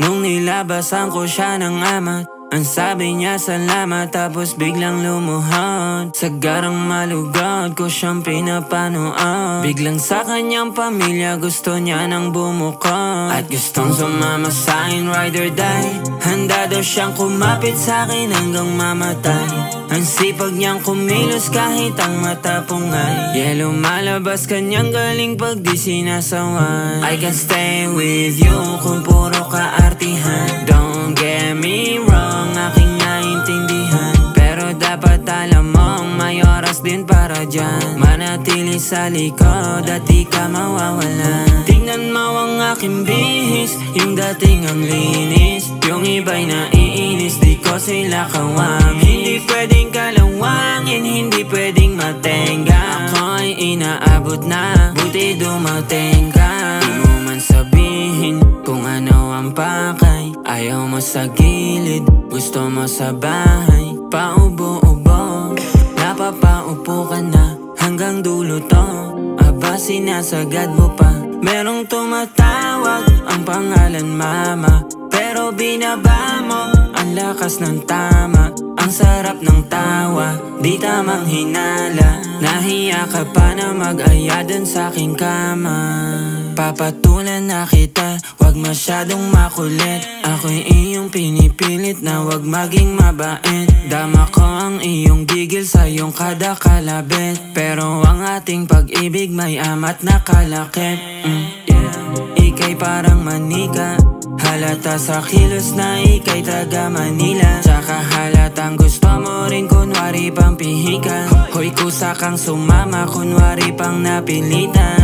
Nung nilabasan ko siya ng amat, ang sabi niya salamat, tapos biglang lumuhod. Sa garang malugod ko siyang pinapanood. Biglang sa kanyang pamilya gusto niya nang bumukod, at gustong sumama sa'kin, ride or die. Handa daw siyang kumapit sa'kin hanggang mamatay. Ang sipag niyang kumilos kahit ang mata pungay. Yeah, lumalabas kanyang galing pag di sinasaway. I can stay with you kung puro kaartihan. Don't get me wrong, aking naintindihan, pero dapat alam mong may oras din para dyan. Manatili sa likod at di ka mawawala. Tingnan mo ang aking bihis, yung dating ang linis. Yung iba'y naiinis, di ko sila kawang. Hindi pwedeng kalawangin, hindi pwedeng matenga. Ako'y inaabot na, buti dumating ka. Di mo man sabihin kung ano ang pakay. Ayaw mo sa gilid, gusto mo sa bahay. Paubo-ubo, napapaupo ka na hanggang dulo to. Aba, sinasagad mo pa. Merong tumatawag, ang pangalan mama, pero binaba mo ang lakas ng tama. Ang sarap ng tawa, di tamang hinala. Nahiya ka pa na mag-aya dun sa aking kama. Papatulan na kita, wag masyadong makulit. Ako'y iyong pinipilit na wag maging mabait. Dama ko ang iyong gigil sa iyong kada kalabit, pero ang ating pag-ibig may amat na kalakip. Ika'y parang manika, halata sa kilos na ika'y taga Manila. Tsaka halatang gusto mo rin kunwari pang pihika. Hoy, kusa kang sumama kunwari pang napilitan.